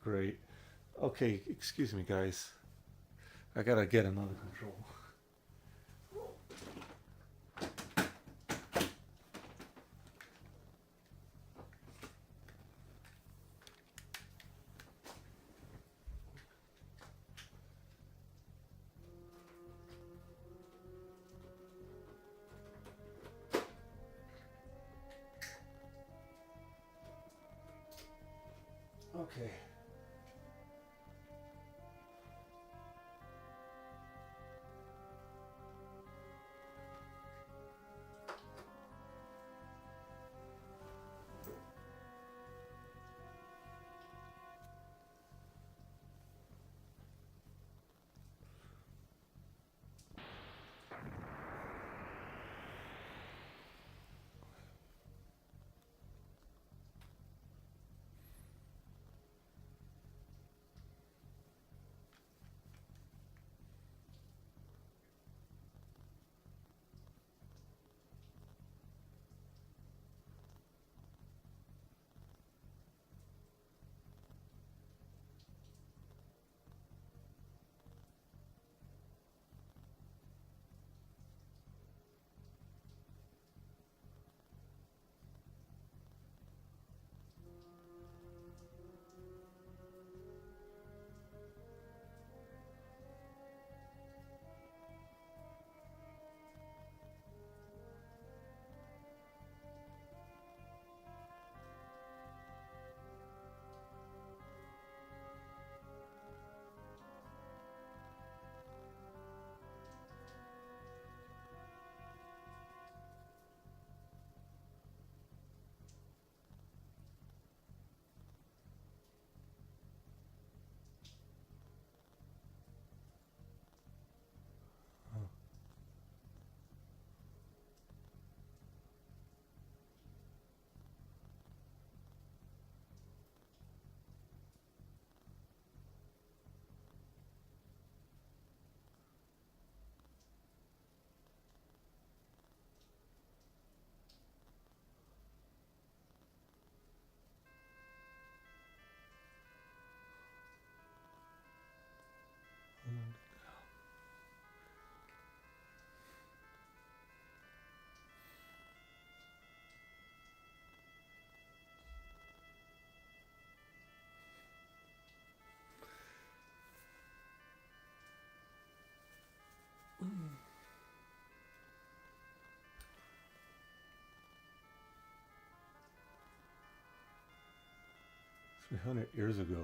Great. Okay, excuse me, guys. I gotta get another control. Okay. 300 years ago.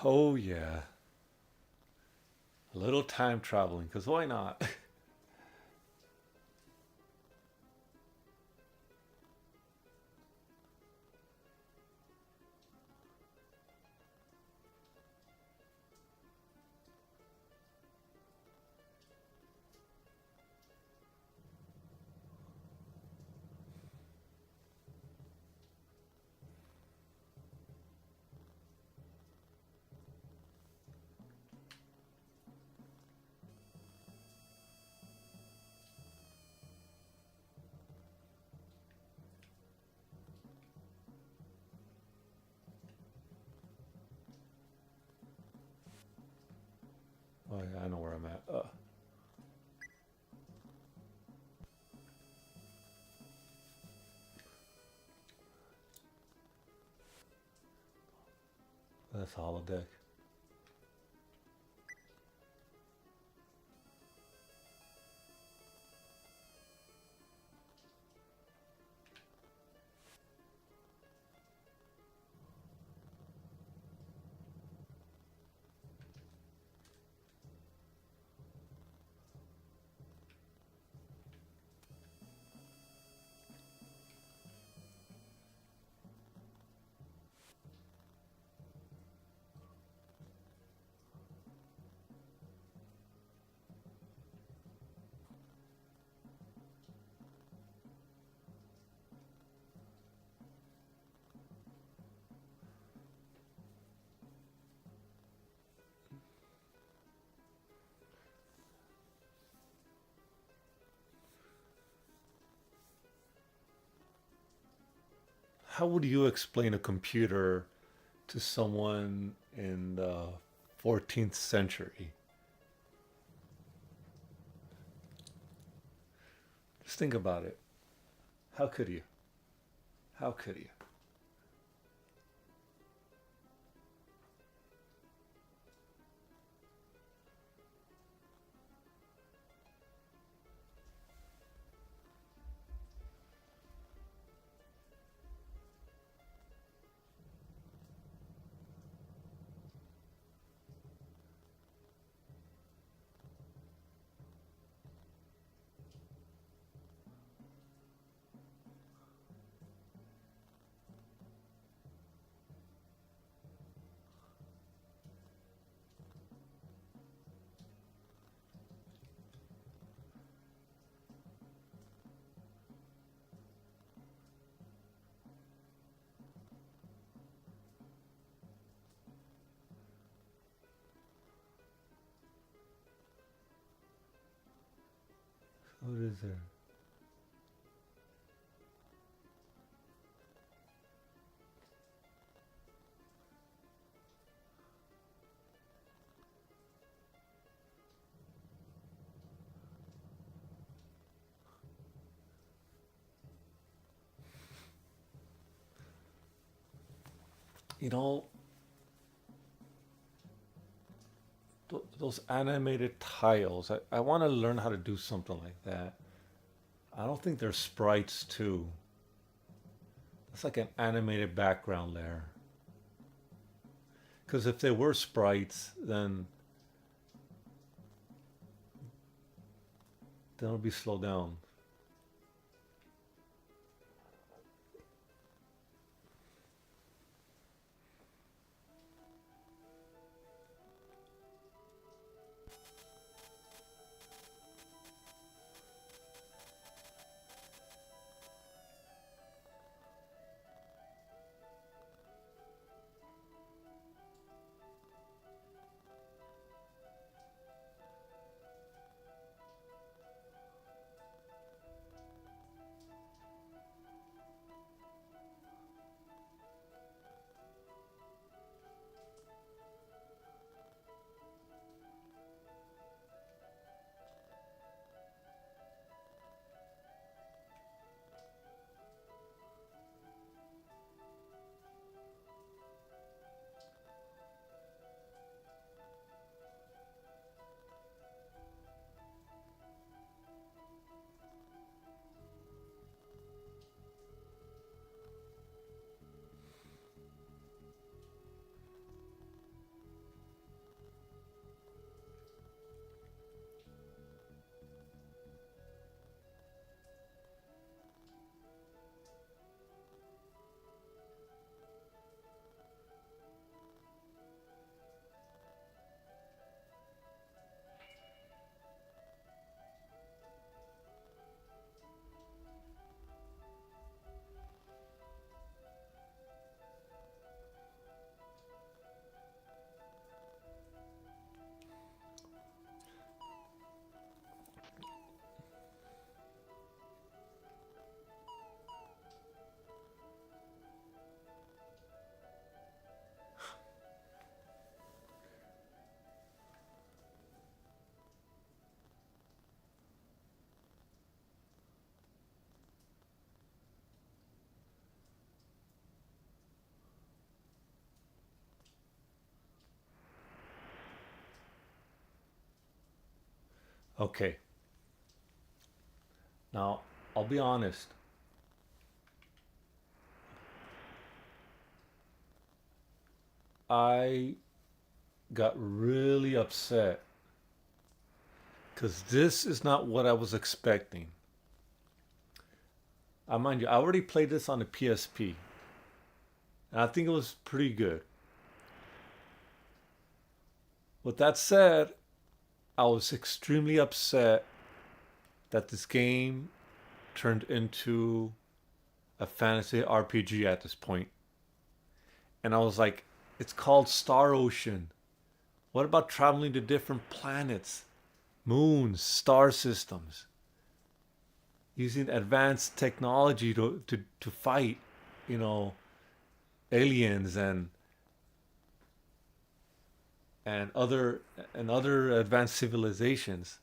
Oh yeah, a little time traveling, because why not? Oh yeah, I know where I'm at. That's a holodeck. How would you explain a computer to someone in the 14th century? Just think about it. How could you? How could you? What is there? You know, those animated tiles. I want to learn how to do something like that. I don't think they're sprites too. It's like an animated background layer. Because if they were sprites, then it'll be slowed down. Okay. Now, I'll be honest. I got really upset because this is not what I was expecting. I mind you, I already played this on the PSP, and I think it was pretty good. With that said, I was extremely upset that this game turned into a fantasy RPG at this point. And I was like, it's called Star Ocean. What about traveling to different planets, moons, star systems, using advanced technology to fight, you know, aliens and other advanced civilizations.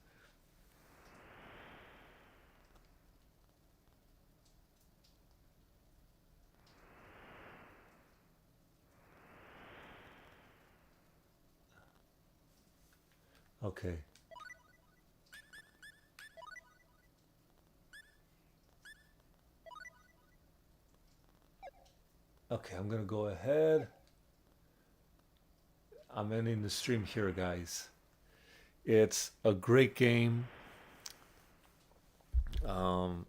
Okay. Okay, I'm gonna go ahead. I'm ending the stream here, guys. It's a great game. Um,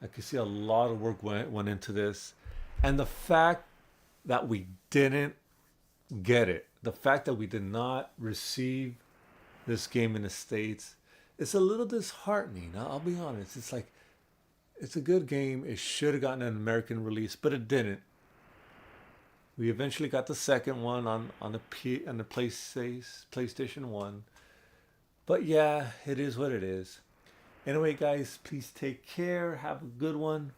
I can see a lot of work went into this, and the fact that we didn't get it, the fact that we did not receive this game in the States, it's a little disheartening. I'll be honest. It's like it's a good game. It should have gotten an American release, but it didn't. We eventually got the second one on the PlayStation 1. But yeah, it is what it is. Anyway, guys, please take care. Have a good one.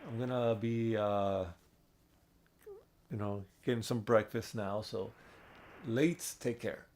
I'm gonna be getting some breakfast now. So, late. Take care.